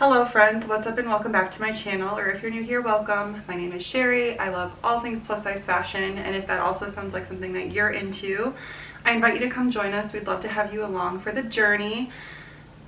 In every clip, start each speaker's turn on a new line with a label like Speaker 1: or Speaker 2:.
Speaker 1: Hello friends, what's up and welcome back to my channel, or if you're new here, welcome. My name is Sherry. I love all things plus size fashion, and if that also sounds like something that you're into, I invite you to come join us. We'd love to have you along for the journey.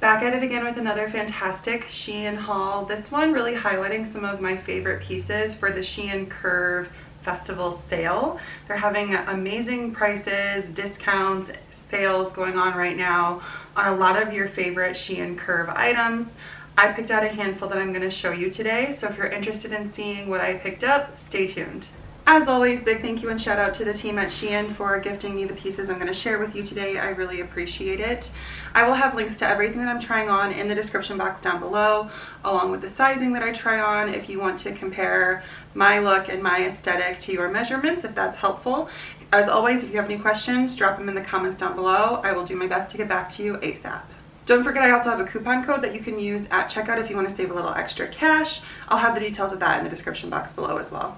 Speaker 1: Back at it again with another fantastic SHEIN haul. This one really highlighting some of my favorite pieces for the SHEIN Curve Festival sale. They're having amazing prices, discounts, sales going on right now on a lot of your favorite SHEIN Curve items. I picked out a handful that I'm going to show you today, so if you're interested in seeing what I picked up, stay tuned. As always, big thank you and shout out to the team at SHEIN for gifting me the pieces I'm going to share with you today. I really appreciate it. I will have links to everything that I'm trying on in the description box down below, along with the sizing that I try on if you want to compare my look and my aesthetic to your measurements, if that's helpful. As always, if you have any questions, drop them in the comments down below. I will do my best to get back to you ASAP. Don't forget, I also have a coupon code that you can use at checkout if you want to save a little extra cash. I'll have the details of that in the description box below as well.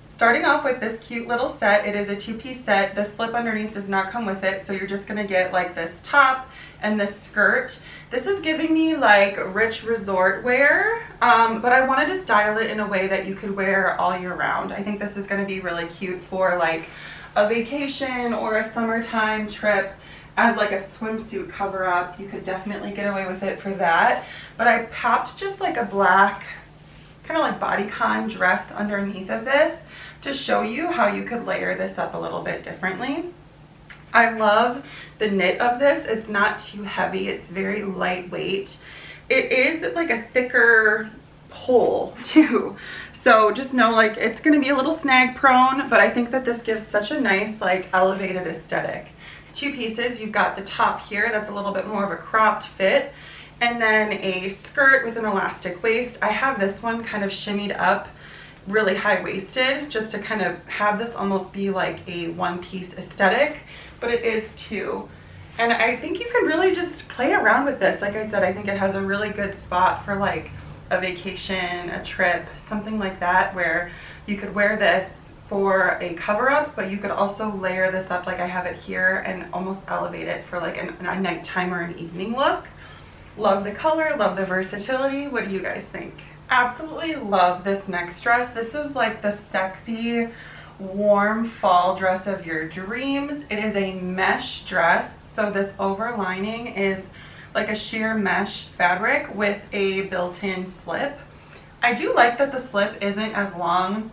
Speaker 1: Starting off with this cute little set, it is a two-piece set. The slip underneath does not come with it, so you're just going to get like this top and this skirt. This is giving me like rich resort wear, but I wanted to style it in a way that you could wear all year round. I think this is going to be really cute for like a vacation or a summertime trip. As like a swimsuit cover up, you could definitely get away with it for that. But I popped just like a black kind of like bodycon dress underneath of this to show you how you could layer this up a little bit differently. I love the knit of this. It's not too heavy. It's very lightweight. It is like a thicker hole too. So just know like it's going to be a little snag prone, but I think that this gives such a nice like elevated aesthetic. Two pieces. You've got the top here that's a little bit more of a cropped fit, and then a skirt with an elastic waist. I have this one kind of shimmied up, really high-waisted, just to kind of have this almost be like a one-piece aesthetic, but it is two. And I think you can really just play around with this. Like I said, I think it has a really good spot for like a vacation, a trip, something like that, where you could wear this for a cover up, but you could also layer this up like I have it here and almost elevate it for like a nighttime or an evening look. Love the color, love the versatility. What do you guys think? Absolutely love this next dress. This is like the sexy, warm fall dress of your dreams. It is a mesh dress, so this overlining is like a sheer mesh fabric with a built-in slip. I do like that the slip isn't as long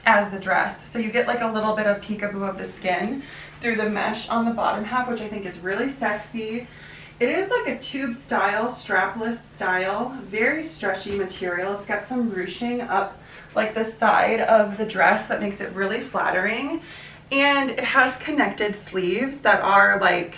Speaker 1: as the dress, so you get like a little bit of peekaboo of the skin through the mesh on the bottom half, which I think is really sexy. It is like a tube style, strapless style, very stretchy material. It's got some ruching up like the side of the dress that makes it really flattering, and it has connected sleeves that are like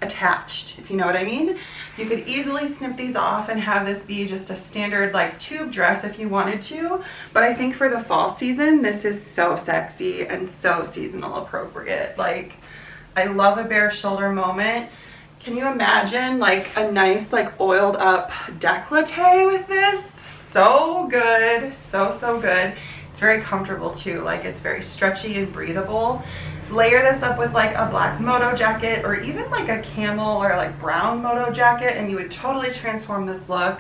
Speaker 1: attached, if you know what I mean. You could easily snip these off and have this be just a standard like tube dress if you wanted to, but I think for the fall season this is so sexy and so seasonal appropriate. Like, I love a bare shoulder moment. Can you imagine like a nice like oiled up décolleté with this? So good, so good. It's very comfortable too, like it's very stretchy and breathable. Layer this up with like a black moto jacket or even like a camel or like brown moto jacket and you would totally transform this look.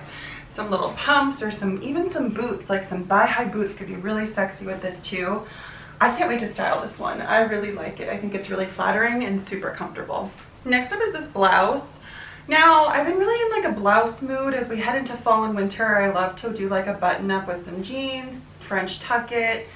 Speaker 1: Some little pumps or even some boots, like some thigh-high boots could be really sexy with this too. I can't wait to style this one. I really like it. I think it's really flattering and super comfortable. Next up is this blouse. Now, I've been really in like a blouse mood as we head into fall and winter. I love to do like a button up with some jeans, French tuck it,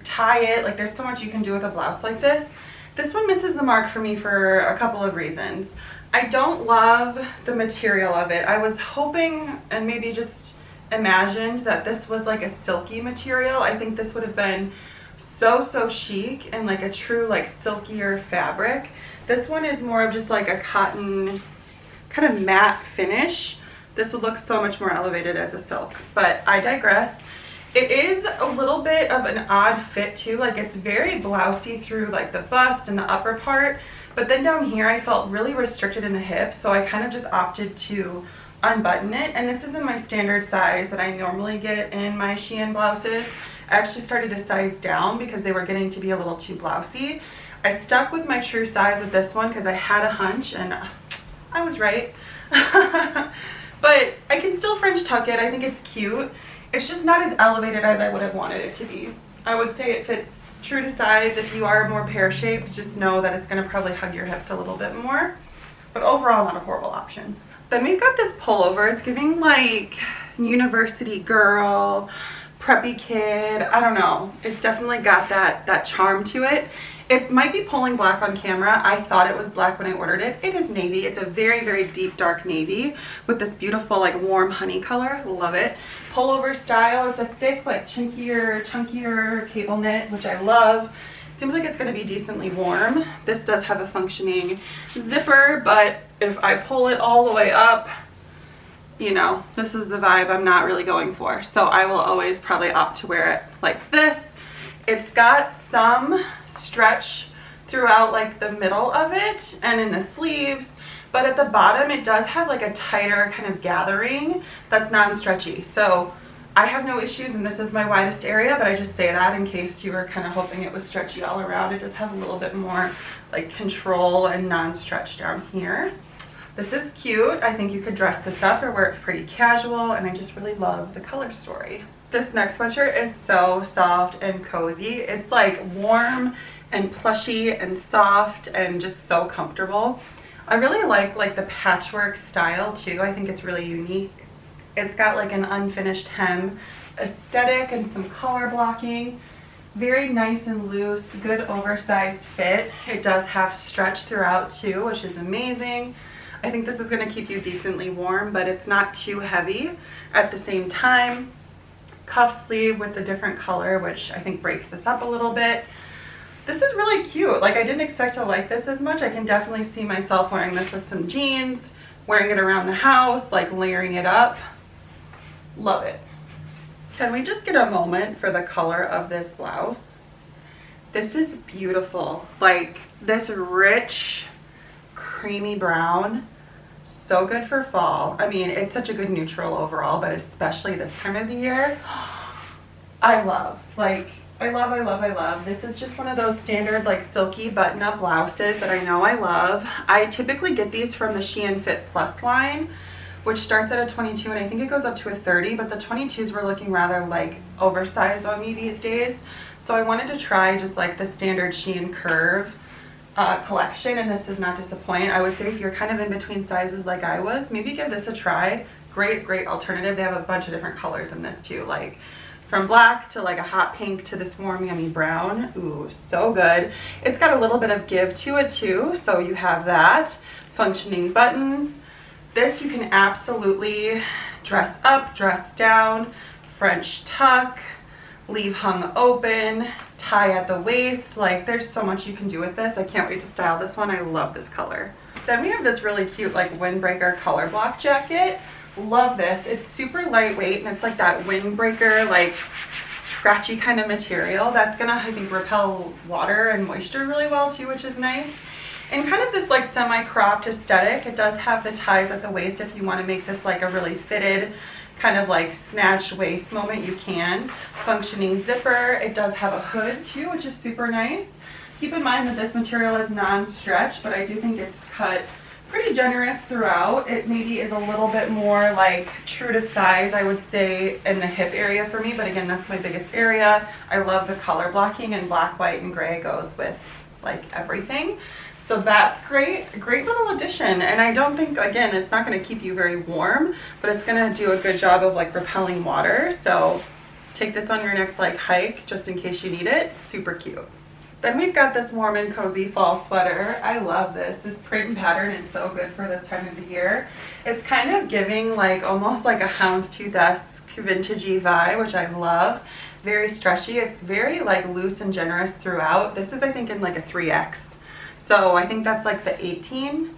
Speaker 1: tie it. Like there's so much you can do with a blouse like this. This one misses the mark for me for a couple of reasons. I don't love the material of it. I was hoping and maybe just imagined that this was like a silky material. I think this would have been so chic and like a true like silkier fabric. This one is more of just like a cotton kind of matte finish. This would look so much more elevated as a silk, but I digress. It is a little bit of an odd fit too, like it's very blousey through like the bust and the upper part, but then down here I felt really restricted in the hips, so I kind of just opted to unbutton it, and this is in my standard size that I normally get in my SHEIN blouses. I actually started to size down because they were getting to be a little too blousey. I stuck with my true size with this one because I had a hunch and I was right. but I can still French tuck it. I think it's cute. It's just not as elevated as I would have wanted it to be. I would say it fits true to size. If you are more pear-shaped, just know that it's going to probably hug your hips a little bit more. But overall, not a horrible option. Then we've got this pullover. It's giving like university girl, preppy kid. I don't know. It's definitely got that charm to it. It might be pulling black on camera. I thought it was black when I ordered it. It is navy. It's a very, very deep dark navy with this beautiful like warm honey color. Love it. Pullover style. It's a thick like chunkier cable knit, which I love. Seems like it's going to be decently warm. This does have a functioning zipper, but if I pull it all the way up, you know, this is the vibe I'm not really going for. So I will always probably opt to wear it like this. It's got some stretch throughout like the middle of it and in the sleeves, but at the bottom it does have like a tighter kind of gathering that's non-stretchy. So I have no issues, and this is my widest area, but I just say that in case you were kind of hoping it was stretchy all around. It does have a little bit more like control and non-stretch down here. This is cute. I think you could dress this up or wear it pretty casual, and I just really love the color story. This next sweatshirt is so soft and cozy. It's like warm and plushy and soft and just so comfortable. I really like the patchwork style too. I think it's really unique. It's got like an unfinished hem aesthetic and some color blocking. Very nice and loose, good oversized fit. It does have stretch throughout too, which is amazing. I think this is going to keep you decently warm, but it's not too heavy at the same time. Cuff sleeve with a different color, which I think breaks this up a little bit. This is really cute. Like, I didn't expect to like this as much. I can definitely see myself wearing this with some jeans, wearing it around the house, like layering it up. Love it. Can we just get a moment for the color of this blouse? This is beautiful. Like this rich, creamy brown. So good for fall. I mean, it's such a good neutral overall, but especially this time of the year, I love. This is just one of those standard like silky button-up blouses that I know I love. I typically get these from the SHEIN Fit Plus line, which starts at a 22 and I think it goes up to a 30, but the 22s were looking rather like oversized on me these days. So I wanted to try just like the standard SHEIN Curve collection, and this does not disappoint. I would say if you're kind of in between sizes like I was, maybe give this a try. Great alternative. They have a bunch of different colors in this too, like from black to like a hot pink to this warm yummy brown. Ooh, so good. It's got a little bit of give to it too, so you have that. Functioning buttons. This you can absolutely dress up, dress down, French tuck, leave hung open, tie at the waist. Like, there's so much you can do with this. I can't wait to style this one. I love this color. Then we have this really cute like windbreaker color block jacket. Love this. It's super lightweight and it's like that windbreaker like scratchy kind of material that's gonna, I think, repel water and moisture really well too, which is nice. And kind of this like semi-cropped aesthetic. It does have the ties at the waist. If you want to make this like a really fitted kind of like snatched waist moment, you can. Functioning zipper. It does have a hood too, which is super nice. Keep in mind that this material is non-stretch, but I do think it's cut pretty generous throughout. It maybe is a little bit more like true to size, I would say, in the hip area for me, but again, that's my biggest area. I love the color blocking, and black, white, and gray goes with like everything. So that's great. A great little addition. And I don't think, again, it's not going to keep you very warm, but it's going to do a good job of like repelling water. So take this on your next like hike just in case you need it. Super cute. Then we've got this warm and cozy fall sweater. I love this. This print and pattern is so good for this time of the year. It's kind of giving like almost like a houndstooth-esque vintagey vibe, which I love. Very stretchy. It's very like loose and generous throughout. This is, I think, in like a 3X. So I think that's like the 18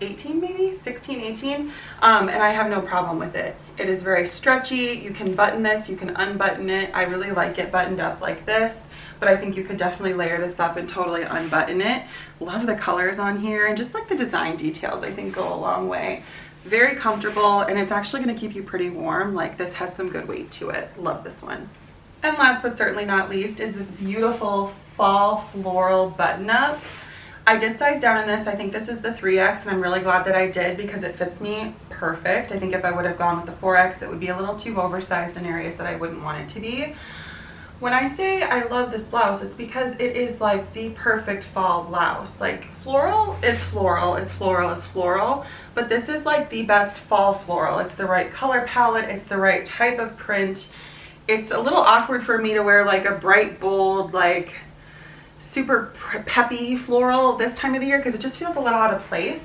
Speaker 1: maybe, 16, 18, and I have no problem with it. It is very stretchy. You can button this, you can unbutton it. I really like it buttoned up like this, but I think you could definitely layer this up and totally unbutton it. Love the colors on here, and just like the design details I think go a long way. Very comfortable, and it's actually going to keep you pretty warm. Like, this has some good weight to it. Love this one. And last but certainly not least is this beautiful fall floral button up. I did size down in this. I think this is the 3X, and I'm really glad that I did because it fits me perfect. I think if I would have gone with the 4X, it would be a little too oversized in areas that I wouldn't want it to be. When I say I love this blouse, it's because it is like the perfect fall blouse. Like floral is floral is floral is floral, but this is like the best fall floral. It's the right color palette, it's the right type of print. It's a little awkward for me to wear like a bright, bold, like super peppy floral this time of the year because it just feels a little out of place.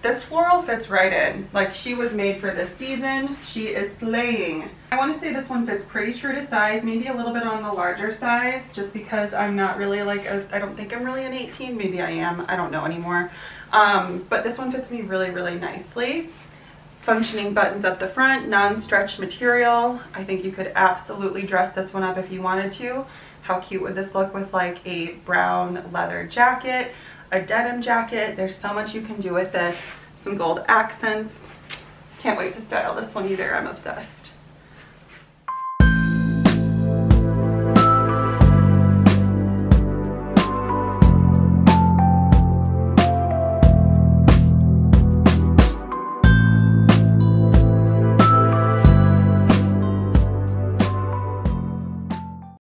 Speaker 1: This floral fits right in. Like, she was made for this season. She is slaying. I want to say this one fits pretty true to size, maybe a little bit on the larger size, just because I'm not really like I don't think I'm really an 18. Maybe I am. I don't know anymore. But this one fits me really, really nicely. Functioning buttons up the front, non-stretch material. I think you could absolutely dress this one up if you wanted to. How cute would this look with like a brown leather jacket? A denim jacket. There's so much you can do with this. Some gold accents. Can't wait to style this one either. I'm obsessed.